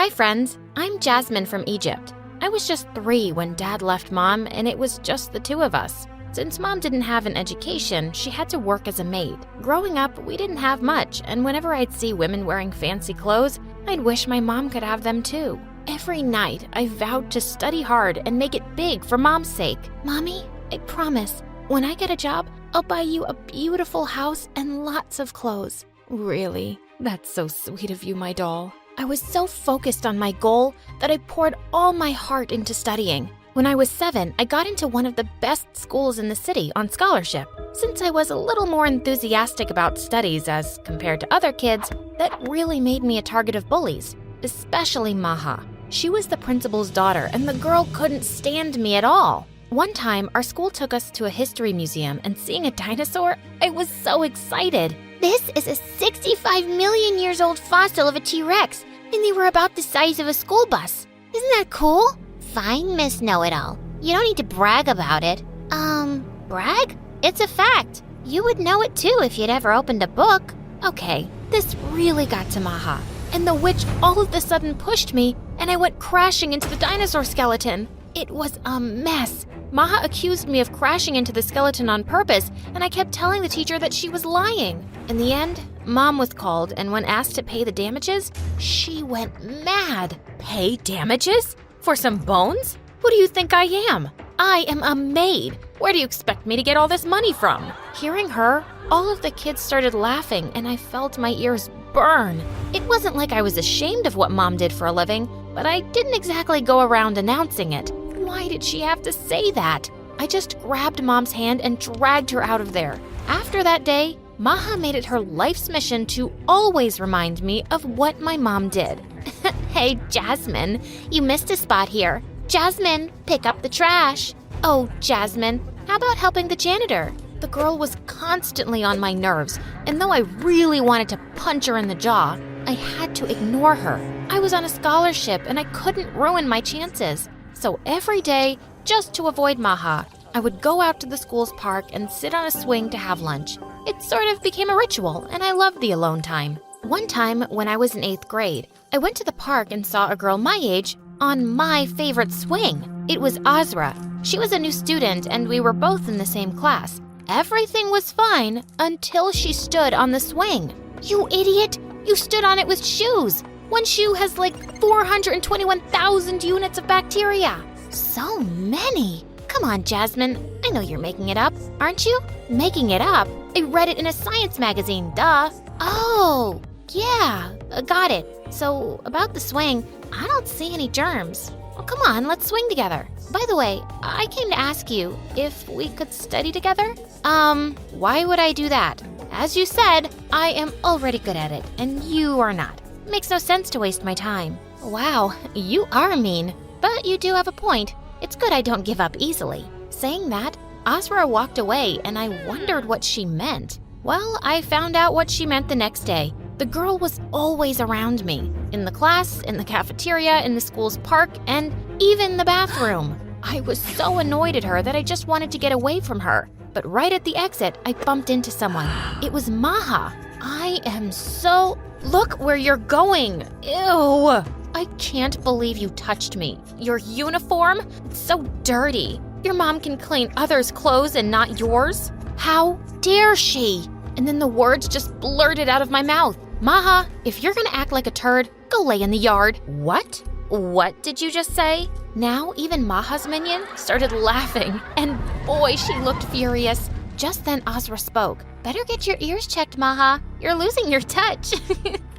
Hi friends, I'm Jasmine from Egypt. I was just 3 when Dad left Mom and it was just the 2 of us. Since Mom didn't have an education, she had to work as a maid. Growing up, we didn't have much, and whenever I'd see women wearing fancy clothes, I'd wish my mom could have them too. Every night, I vowed to study hard and make it big for Mom's sake. Mommy, I promise, when I get a job, I'll buy you a beautiful house and lots of clothes. Really? That's so sweet of you, my doll. I was so focused on my goal that I poured all my heart into studying. When I was 7, I got into one of the best schools in the city on scholarship. Since I was a little more enthusiastic about studies as compared to other kids, that really made me a target of bullies, especially Maha. She was the principal's daughter, and the girl couldn't stand me at all. One time, our school took us to a history museum, and seeing a dinosaur, I was so excited. This is a 65 million years old fossil of a T-Rex, and they were about the size of a school bus. Isn't that cool? Fine, Miss Know-It-All. You don't need to brag about it. Brag? It's a fact. You would know it too if you'd ever opened a book. Okay, this really got to Maha, and the witch all of a sudden pushed me, and I went crashing into the dinosaur skeleton. It was a mess. Maha accused me of crashing into the skeleton on purpose, and I kept telling the teacher that she was lying. In the end, Mom was called, and when asked to pay the damages, she went mad. Pay damages? For some bones? Who do you think I am? I am a maid. Where do you expect me to get all this money from? Hearing her, all of the kids started laughing, and I felt my ears burn. It wasn't like I was ashamed of what Mom did for a living, but I didn't exactly go around announcing it. Why did she have to say that? I just grabbed Mom's hand and dragged her out of there. After that day, Maha made it her life's mission to always remind me of what my mom did. Hey, Jasmine, you missed a spot here. Jasmine, pick up the trash. Oh, Jasmine, how about helping the janitor? The girl was constantly on my nerves, and though I really wanted to punch her in the jaw, I had to ignore her. I was on a scholarship, and I couldn't ruin my chances. So every day, just to avoid Maha, I would go out to the school's park and sit on a swing to have lunch. It sort of became a ritual, and I loved the alone time. One time, when I was in 8th grade, I went to the park and saw a girl my age on my favorite swing. It was Azra. She was a new student, and we were both in the same class. Everything was fine until she stood on the swing. You idiot! You stood on it with shoes! One shoe has like 421,000 units of bacteria. So many! Come on, Jasmine. I know you're making it up, aren't you? Making it up? I read it in a science magazine, duh. Oh, yeah, got it. So, about the swing, I don't see any germs. Well, come on, let's swing together. By the way, I came to ask you if we could study together. Why would I do that? As you said, I am already good at it, and you are not. Makes no sense to waste my time. Wow, you are mean. But you do have a point. It's good I don't give up easily. Saying that, Azra walked away, and I wondered what she meant. Well, I found out what she meant the next day. The girl was always around me. In the class, in the cafeteria, in the school's park, and even the bathroom. I was so annoyed at her that I just wanted to get away from her. But right at the exit, I bumped into someone. It was Maha. I am so... Look where you're going. Ew. I can't believe you touched me. Your uniform? It's so dirty. Your mom can clean others' clothes and not yours? How dare she? And then the words just blurted out of my mouth. Maha, if you're gonna act like a turd, go lay in the yard. What? What did you just say? Now even Maha's minion started laughing, and boy, she looked furious. Just then Azra spoke. Better get your ears checked, Maha. You're losing your touch.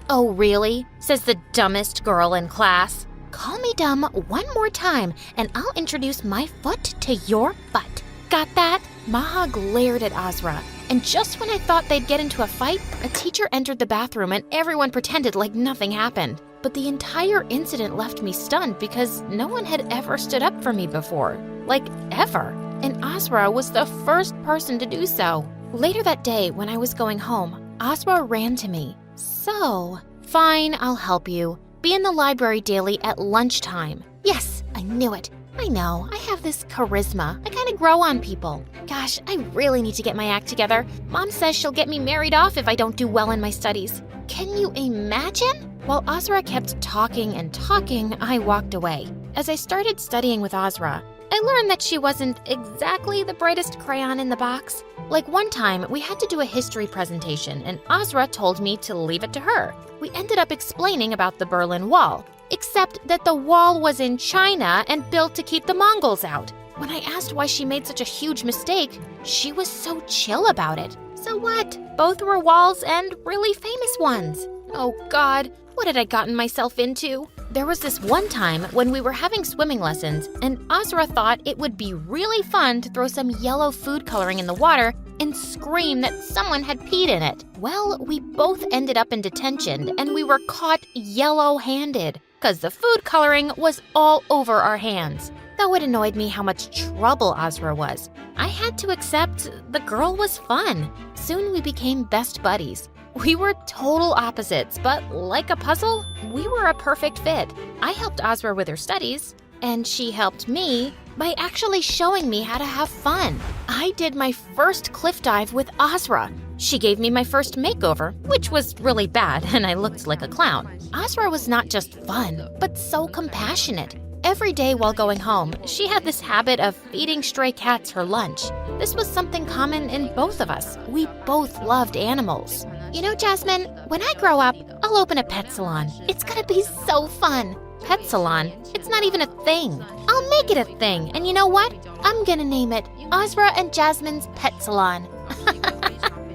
Oh, really? Says the dumbest girl in class. Call me dumb one more time, and I'll introduce my foot to your butt. Got that? Maha glared at Azra, and just when I thought they'd get into a fight, a teacher entered the bathroom and everyone pretended like nothing happened. But the entire incident left me stunned because no one had ever stood up for me before. Like, ever. And Azra was the first person to do so. Later that day, when I was going home, Azra ran to me. So, fine, I'll help you. Be in the library daily at lunchtime. Yes, I knew it. I know, I have this charisma. I kind of grow on people. Gosh, I really need to get my act together. Mom says she'll get me married off if I don't do well in my studies. Can you imagine? While Azra kept talking and talking, I walked away. As I started studying with Azra, I learned that she wasn't exactly the brightest crayon in the box. Like one time, we had to do a history presentation, and Azra told me to leave it to her. We ended up explaining about the Berlin Wall, except that the wall was in China and built to keep the Mongols out. When I asked why she made such a huge mistake, she was so chill about it. So what? Both were walls and really famous ones. Oh God, what had I gotten myself into? There was this one time when we were having swimming lessons, and Azra thought it would be really fun to throw some yellow food coloring in the water and scream that someone had peed in it. Well, we both ended up in detention, and we were caught yellow-handed, because the food coloring was all over our hands. Though it annoyed me how much trouble Azra was, I had to accept the girl was fun. Soon we became best buddies. We were total opposites, but like a puzzle, we were a perfect fit. I helped Azra with her studies, and she helped me by actually showing me how to have fun. I did my first cliff dive with Azra. She gave me my first makeover, which was really bad, and I looked like a clown. Azra was not just fun, but so compassionate. Every day while going home, she had this habit of feeding stray cats her lunch. This was something common in both of us. We both loved animals. You know, Jasmine, when I grow up, I'll open a pet salon. It's gonna be so fun. Pet salon? It's not even a thing. I'll make it a thing, and you know what? I'm gonna name it Azra and Jasmine's Pet Salon.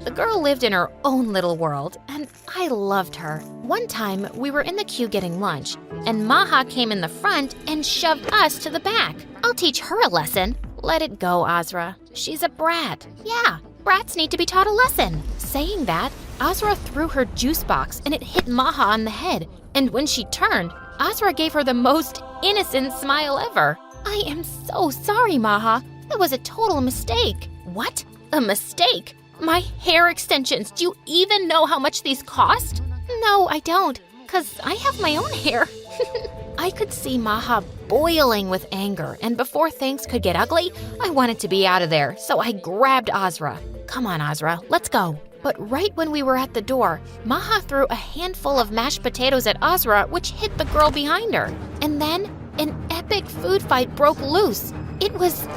The girl lived in her own little world, and I loved her. One time, we were in the queue getting lunch, and Maha came in the front and shoved us to the back. I'll teach her a lesson. Let it go, Azra. She's a brat. Yeah, brats need to be taught a lesson. Saying that, Azra threw her juice box and it hit Maha on the head. And when she turned, Azra gave her the most innocent smile ever. I am so sorry, Maha. That was a total mistake. What? A mistake? My hair extensions. Do you even know how much these cost? No, I don't, 'cause I have my own hair. I could see Maha boiling with anger, and before things could get ugly, I wanted to be out of there, so I grabbed Azra. Come on, Azra, let's go. But right when we were at the door, Maha threw a handful of mashed potatoes at Azra, which hit the girl behind her. And then an epic food fight broke loose. It was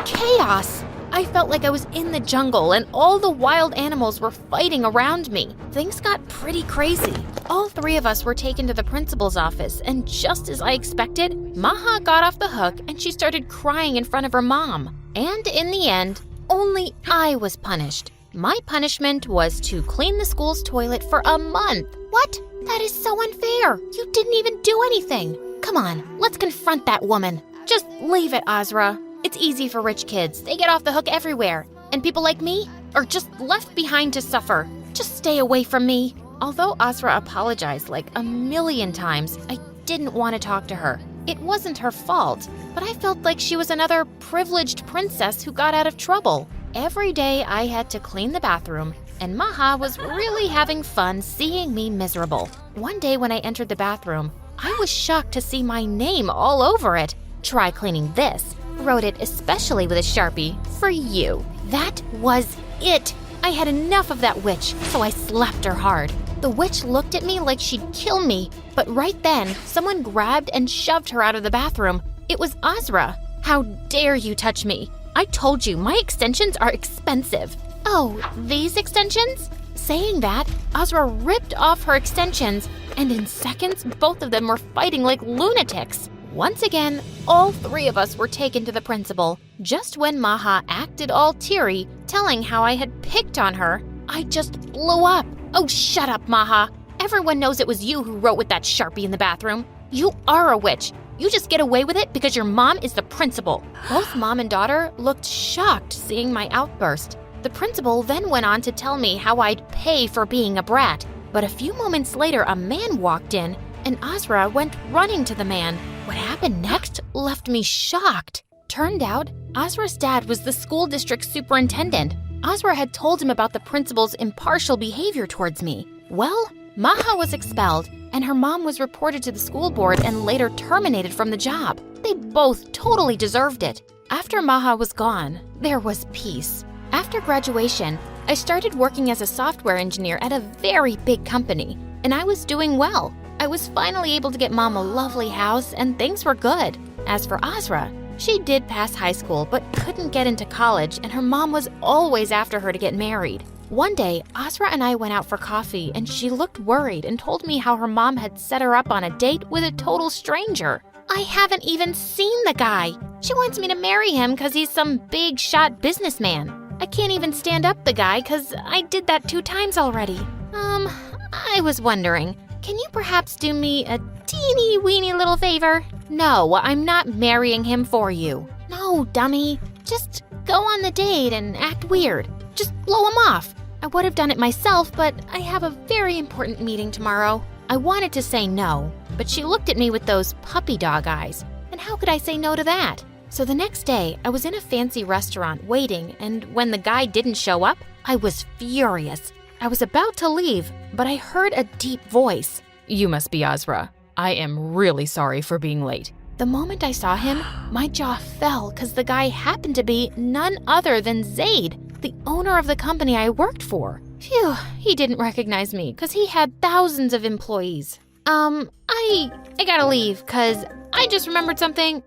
chaos. I felt like I was in the jungle and all the wild animals were fighting around me. Things got pretty crazy. All three of us were taken to the principal's office, and just as I expected, Maha got off the hook and she started crying in front of her mom. And in the end, only I was punished. My punishment was to clean the school's toilet for a month. What? That is so unfair. You didn't even do anything. Come on, let's confront that woman. Just leave it, Azra. It's easy for rich kids. They get off the hook everywhere. And people like me are just left behind to suffer. Just stay away from me. Although Azra apologized like a million times, I didn't want to talk to her. It wasn't her fault, but I felt like she was another privileged princess who got out of trouble. Every day I had to clean the bathroom, and Maha was really having fun seeing me miserable. One day when I entered the bathroom, I was shocked to see my name all over it. Try cleaning this. Wrote it especially with a Sharpie, for you. That was it. I had enough of that witch, so I slapped her hard. The witch looked at me like she'd kill me, but right then, someone grabbed and shoved her out of the bathroom. It was Azra. How dare you touch me? I told you, my extensions are expensive. Oh, these extensions? Saying that, Azra ripped off her extensions, and in seconds, both of them were fighting like lunatics. Once again, all three of us were taken to the principal. Just when Maha acted all teary, telling how I had picked on her, I just blew up. Oh, shut up, Maha. Everyone knows it was you who wrote with that Sharpie in the bathroom. You are a witch. You just get away with it because your mom is the principal. Both mom and daughter looked shocked seeing my outburst. The principal then went on to tell me how I'd pay for being a brat. But a few moments later, a man walked in, and Azra went running to the man. What happened next left me shocked. Turned out, Azra's dad was the school district superintendent. Azra had told him about the principal's impartial behavior towards me. Well, Maha was expelled, and her mom was reported to the school board and later terminated from the job. They both totally deserved it. After Maha was gone, there was peace. After graduation, I started working as a software engineer at a very big company, and I was doing well. I was finally able to get Mom a lovely house, and things were good. As for Azra, she did pass high school but couldn't get into college, and her mom was always after her to get married. One day, Azra and I went out for coffee, and she looked worried and told me how her mom had set her up on a date with a total stranger. I haven't even seen the guy. She wants me to marry him because he's some big shot businessman. I can't even stand up the guy because I did that 2 times already. I was wondering, can you perhaps do me a teeny weeny little favor? No, I'm not marrying him for you. No, dummy. Just go on the date and act weird. Just blow him off. I would have done it myself, but I have a very important meeting tomorrow. I wanted to say no, but she looked at me with those puppy dog eyes. And how could I say no to that? So the next day, I was in a fancy restaurant waiting, and when the guy didn't show up, I was furious. I was about to leave, but I heard a deep voice. You must be Azra. I am really sorry for being late. The moment I saw him, my jaw fell because the guy happened to be none other than Zaid, the owner of the company I worked for. Phew, he didn't recognize me because he had thousands of employees. I gotta leave because I just remembered something.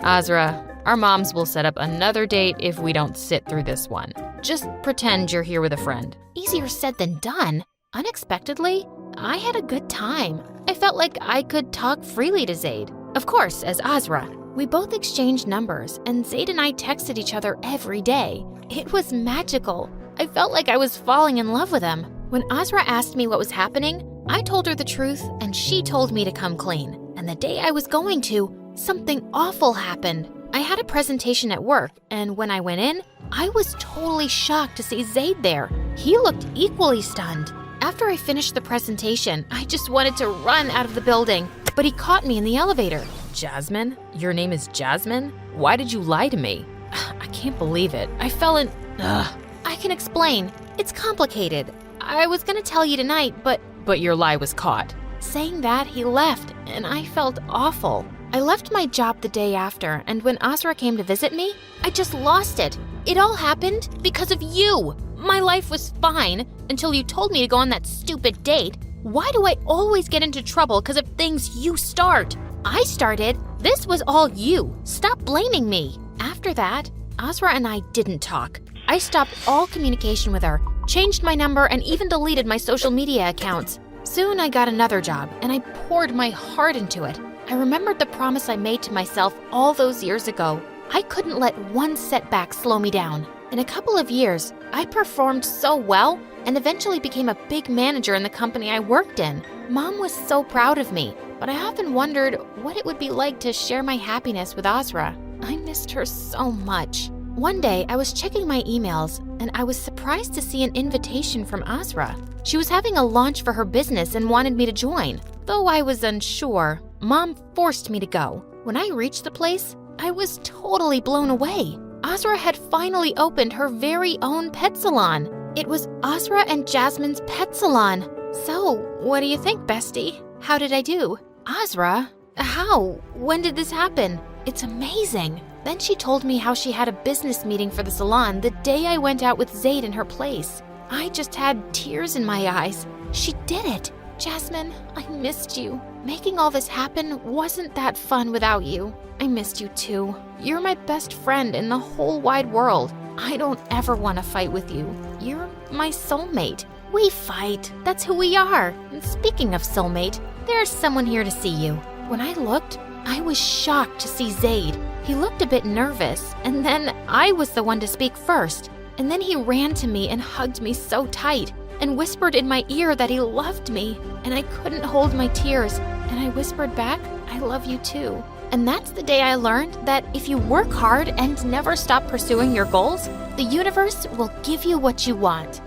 Azra, our moms will set up another date if we don't sit through this one. Just pretend you're here with a friend. Easier said than done. Unexpectedly, I had a good time. I felt like I could talk freely to Zaid. Of course, as Azra. We both exchanged numbers, and Zaid and I texted each other every day. It was magical. I felt like I was falling in love with him. When Azra asked me what was happening, I told her the truth, and she told me to come clean. And the day I was going to, something awful happened. I had a presentation at work, and when I went in, I was totally shocked to see Zaid there. He looked equally stunned. After I finished the presentation, I just wanted to run out of the building, but he caught me in the elevator. Jasmine? Your name is Jasmine? Why did you lie to me? I can't believe it. I fell in... I can explain. It's complicated. I was gonna tell you tonight, but your lie was caught. Saying that, he left, and I felt awful. I left my job the day after, and when Azra came to visit me, I just lost it. It all happened because of you. My life was fine until you told me to go on that stupid date. Why do I always get into trouble because of things you start? I started. This was all you. Stop blaming me. After that, Azra and I didn't talk. I stopped all communication with her, changed my number, and even deleted my social media accounts. Soon I got another job, and I poured my heart into it. I remembered the promise I made to myself all those years ago. I couldn't let one setback slow me down. In a couple of years, I performed so well and eventually became a big manager in the company I worked in. Mom was so proud of me, but I often wondered what it would be like to share my happiness with Azra. I missed her so much. One day, I was checking my emails, and I was surprised to see an invitation from Azra. She was having a launch for her business and wanted me to join. Though I was unsure, Mom forced me to go. When I reached the place, I was totally blown away. Azra had finally opened her very own pet salon. It was Azra and Jasmine's pet salon. So, what do you think, bestie? How did I do? Azra? How? When did this happen? It's amazing. Then she told me how she had a business meeting for the salon the day I went out with Zaid in her place. I just had tears in my eyes. She did it. Jasmine, I missed you. Making all this happen wasn't that fun without you. I missed you too. You're my best friend in the whole wide world. I don't ever want to fight with you. You're my soulmate. We fight. That's who we are. And speaking of soulmate, there's someone here to see you. When I looked, I was shocked to see Zaid. He looked a bit nervous, and then I was the one to speak first. And then he ran to me and hugged me so tight and whispered in my ear that he loved me. And I couldn't hold my tears. And I whispered back, I love you too. And that's the day I learned that if you work hard and never stop pursuing your goals, the universe will give you what you want.